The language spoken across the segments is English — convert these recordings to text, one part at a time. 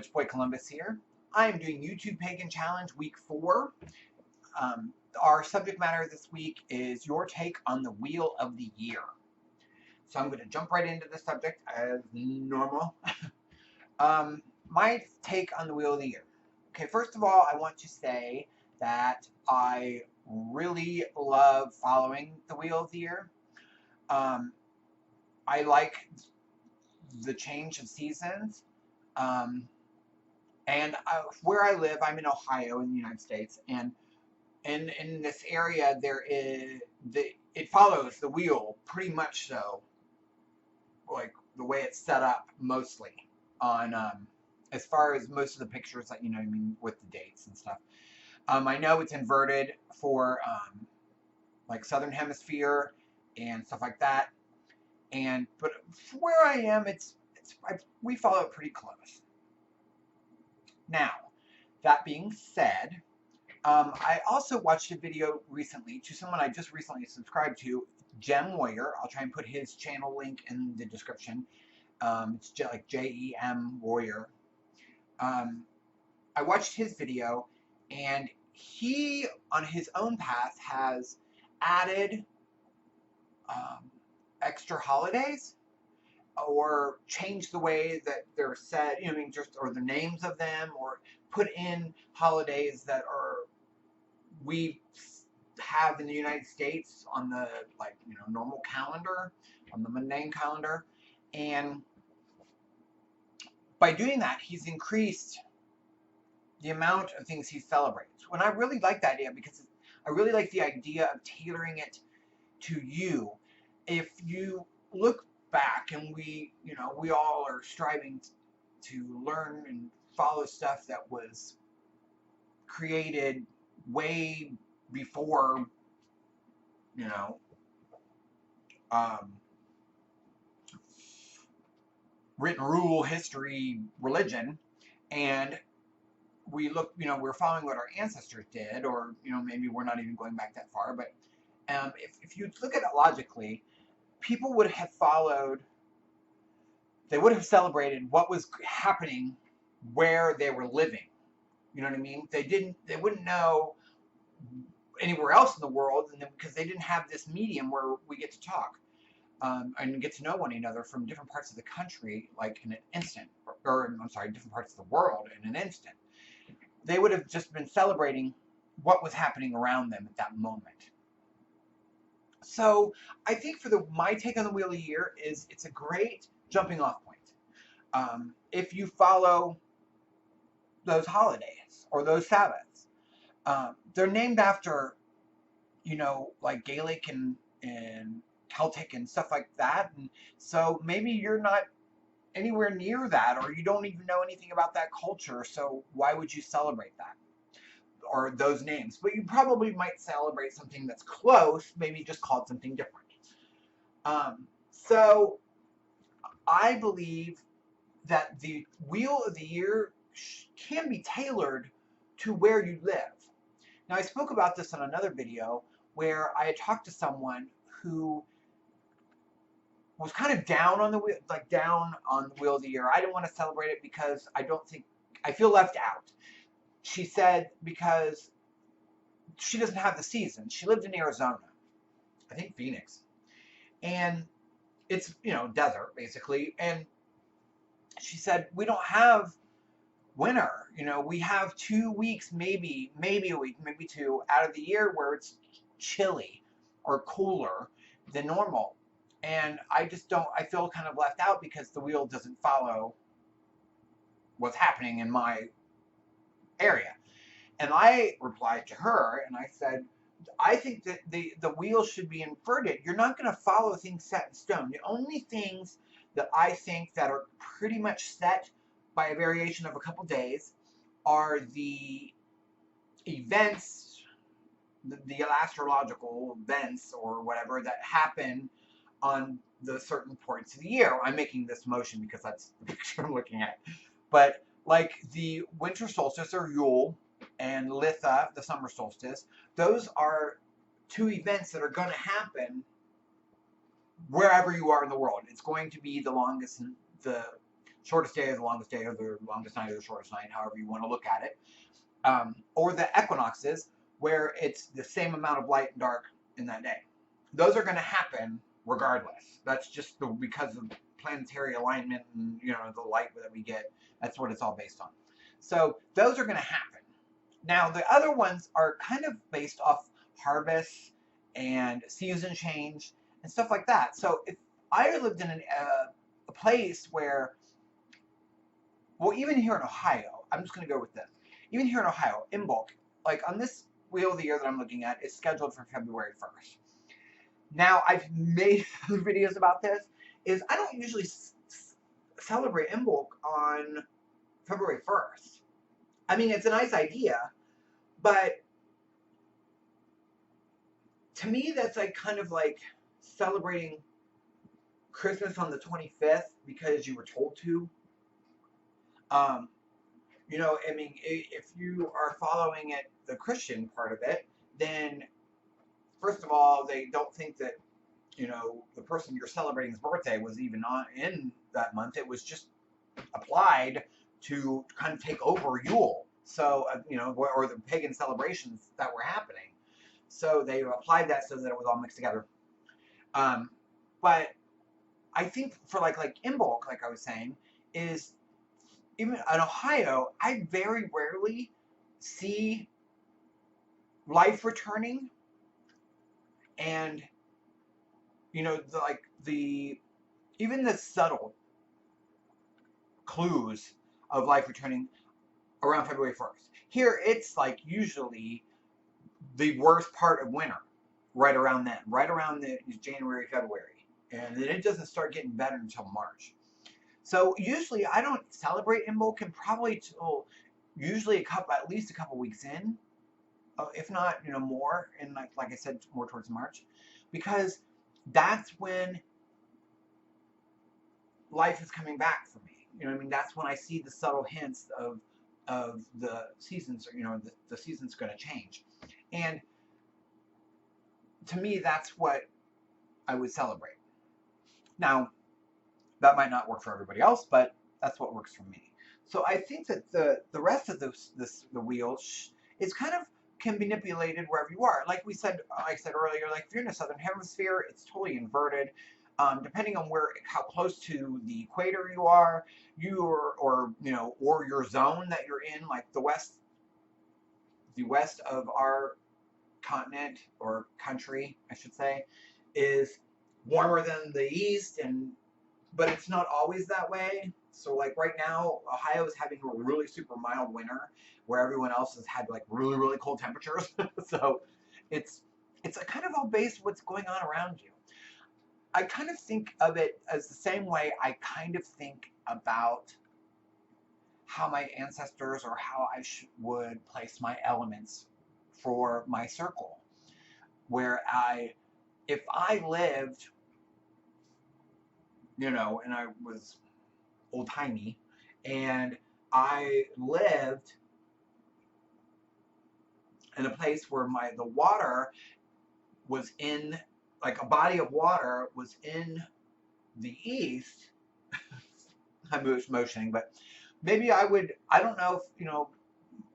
Witch Boy Columbus here. I am doing YouTube Pagan Challenge Week 4. Our subject matter this week is your take on the Wheel of the Year. So I'm going to jump right into the subject as normal. My take on the Wheel of the Year. Okay, first of all, I want to say that I really love following the Wheel of the Year. I like the change of seasons. And where I live, I'm in Ohio in the United States, and in this area it follows the wheel pretty much, so like the way it's set up mostly on as far as most of the pictures, like, I mean, with the dates and stuff. I know it's inverted for like Southern Hemisphere and stuff like that, but where I am, we follow it pretty close. Now, that being said, I also watched a video recently to someone I just recently subscribed to, Gem Warrior. I'll try and put his channel link in the description. It's like Jem Warrior. I watched his video, and he, on his own path, has added extra holidays, or change the way that they're said, or the names of them, or put in holidays that we have in the United States on the normal calendar, on the mundane calendar. And by doing that, he's increased the amount of things he celebrates. And I really like that idea, because I really like the idea of tailoring it to you. If you look back, and we all are striving to learn and follow stuff that was created way before, written rule, history, religion, and we look, we're following what our ancestors did, or maybe we're not even going back that far, but if you look at it logically, people would have they would have celebrated what was happening where they were living. You know what I mean? They wouldn't know anywhere else in the world, and because they didn't have this medium where we get to talk and get to know one another from different parts of the country, like in an instant, or I'm sorry, different parts of the world in an instant. They would have just been celebrating what was happening around them at that moment. So I think for my take on the Wheel of the Year is it's a great jumping off point. If you follow those holidays or those Sabbaths, they're named after, like Gaelic and Celtic and stuff like that. And so maybe you're not anywhere near that, or you don't even know anything about that culture. So why would you celebrate that? Or those names, but you probably might celebrate something that's close, maybe just called something different. So I believe that the Wheel of the Year can be tailored to where you live. Now, I spoke about this on another video where I had talked to someone who was kind of down on the wheel, of the Year. I didn't want to celebrate it because I feel left out. She said because she doesn't have the season. She lived in Arizona, I think Phoenix, and it's desert basically. And she said we don't have winter. We have 2 weeks, maybe a week, maybe 2 out of the year where it's chilly or cooler than normal. And I feel kind of left out because the wheel doesn't follow what's happening in my area. And I replied to her and I said, I think that the wheel should be inverted. You're not going to follow things set in stone. The only things that I think that are pretty much set by a variation of a couple days are the events, the astrological events or whatever that happen on the certain points of the year. I'm making this motion because that's the picture I'm looking at. But like the winter solstice or Yule and Litha, the summer solstice, those are 2 events that are going to happen wherever you are in the world. It's going to be the longest, the shortest day is the longest day, or the longest night is the shortest night, however you want to look at it. Or the equinoxes, where it's the same amount of light and dark in that day. Those are going to happen regardless. That's just because of planetary alignment and the light that we get. That's what it's all based on. So those are going to happen. Now the other ones are kind of based off harvests and season change and stuff like that. So if I lived in a place where, well, even here in Ohio, I'm just going to go with this. Even here in Ohio, in bulk, like on this wheel of the year that I'm looking at, is scheduled for February 1st. Now, I've made videos about this, is I don't usually celebrate Imbolc on February 1st. I mean, it's a nice idea, but to me, that's like kind of like celebrating Christmas on the 25th because you were told to. I mean, if you are following it, the Christian part of it, then first of all, they don't think that, the person you're celebrating's birthday was even in that month. It was just applied to kind of take over Yule. So, or the pagan celebrations that were happening. So they applied that so that it was all mixed together. But I think for like Imbolc, like I was saying, is even in Ohio, I very rarely see life returning and even the subtle clues of life returning around February 1st. Here it's like usually the worst part of winter right around then, right around the January, February. And then it doesn't start getting better until March. So usually I don't celebrate Imbolc probably till usually at least a couple weeks in, if not more, and like I said, more towards March, because that's when life is coming back for me. I mean, that's when I see the subtle hints of the seasons. The season's going to change, and to me, that's what I would celebrate. Now, that might not work for everybody else, but that's what works for me. So I think that the rest of the wheel is kind of can be manipulated wherever you are. Like I said earlier, like if you're in the southern hemisphere, it's totally inverted. Depending on how close to the equator you are, or your zone that you're in, like the west of our continent or country, I should say, is warmer than the east, but it's not always that way. So like right now, Ohio is having a really super mild winter, where everyone else has had like really, really cold temperatures. So it's a kind of all based what's going on around you. I kind of think of it as the same way I kind of think about how my ancestors or how I would place my elements for my circle. Where if I lived, and I was old-timey, and I lived in a place where the water was in, like a body of water was in the east. I'm motioning, but maybe I don't know if,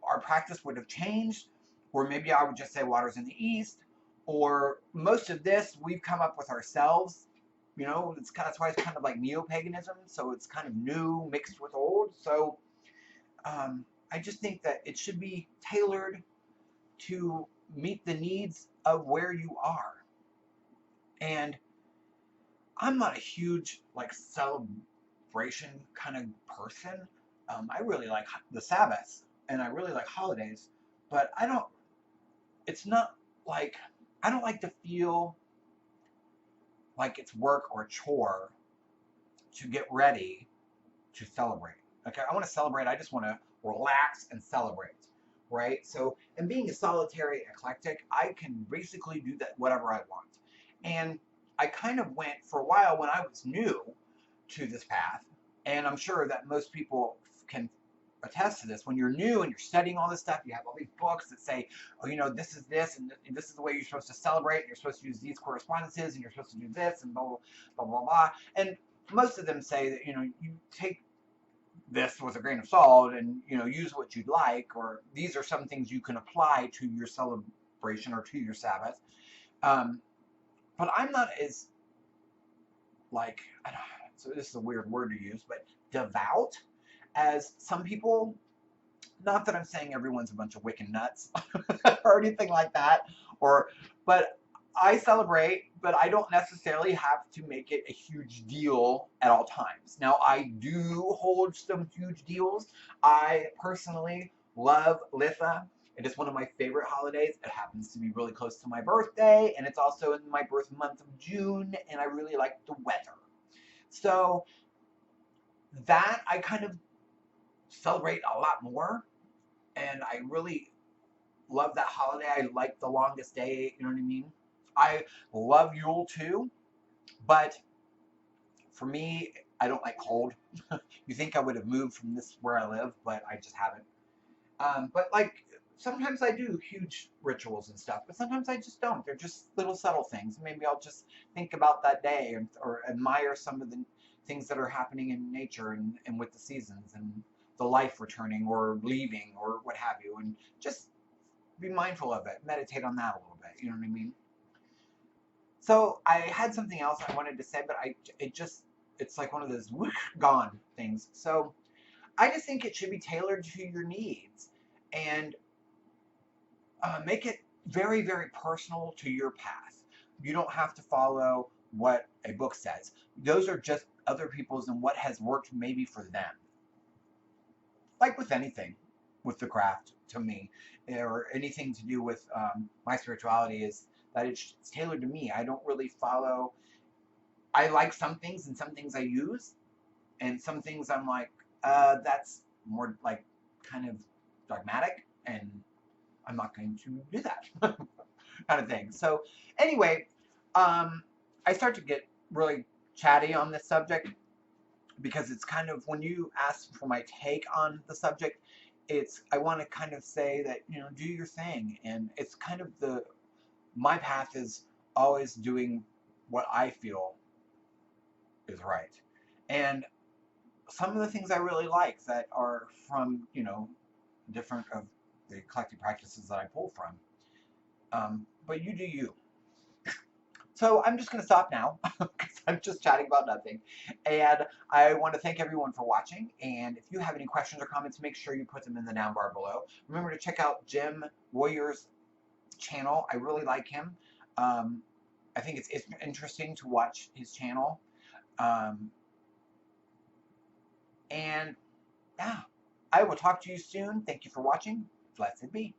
our practice would have changed, or maybe I would just say water's in the east, or most of this we've come up with ourselves. That's why it's kind of like neo-paganism, so it's kind of new mixed with old. So I just think that it should be tailored to meet the needs of where you are. And I'm not a huge celebration kind of person. I really like the Sabbath and I really like holidays, but it's not like, I don't like to feel like it's work or a chore to get ready to celebrate. Okay, I want to celebrate. I just want to relax and celebrate, right? So, and being a solitary eclectic, I can basically do that whatever I want. And I kind of went for a while when I was new to this path, and I'm sure that most people can attest to this. When you're new and you're studying all this stuff, you have all these books that say, oh, this is this, and this is the way you're supposed to celebrate, and you're supposed to use these correspondences, and you're supposed to do this, and blah, blah, blah, blah, blah. And most of them say that, you take this with a grain of salt and, you know, use what you'd like, or these are some things you can apply to your celebration or to your Sabbath. Um, but I'm not as, like, I don't, so this is a weird word to use, but devout as some people. Not that I'm saying everyone's a bunch of Wiccan nuts or anything like that, or, but I celebrate, but I don't necessarily have to make it a huge deal at all times. Now, I do hold some huge deals. I personally love Litha. It is one of my favorite holidays. It happens to be really close to my birthday, and it's also in my birth month of June, and I really like the weather. So that I kind of celebrate a lot more, and I really love that holiday. I like the longest day, you know what I mean? I love Yule too, but for me, I don't like cold. You think I would have moved from this where I live, but I just haven't. But like sometimes I do huge rituals and stuff, but sometimes I just don't. They're just little subtle things. Maybe I'll just think about that day or admire some of the things that are happening in nature and with the seasons and the life returning or leaving or what have you, and just be mindful of it, meditate on that a little bit. You know what I mean? So I had something else I wanted to say, but it's like one of those whoosh, gone things. So I just think it should be tailored to your needs and make it very, very personal to your path. You don't have to follow what a book says. Those are just other people's and what has worked maybe for them. Like with anything, with the craft, to me, or anything to do with my spirituality, is that it's tailored to me. I don't really follow. I like some things and some things I use, and some things I'm like, that's more like kind of dogmatic, and I'm not going to do that kind of thing. So anyway, I start to get really chatty on this subject because it's kind of, when you ask for my take on the subject, it's, I want to kind of say that, you know, do your thing, and it's kind of my path is always doing what I feel is right, and some of the things I really like that are from, you know, different of the eclectic practices that I pull from. But you do you. So I'm just going to stop now because I'm just chatting about nothing. And I want to thank everyone for watching. And if you have any questions or comments, make sure you put them in the down bar below. Remember to check out Jim Warrior's channel. I really like him. I think it's interesting to watch his channel. And yeah, I will talk to you soon. Thank you for watching. Blessed be.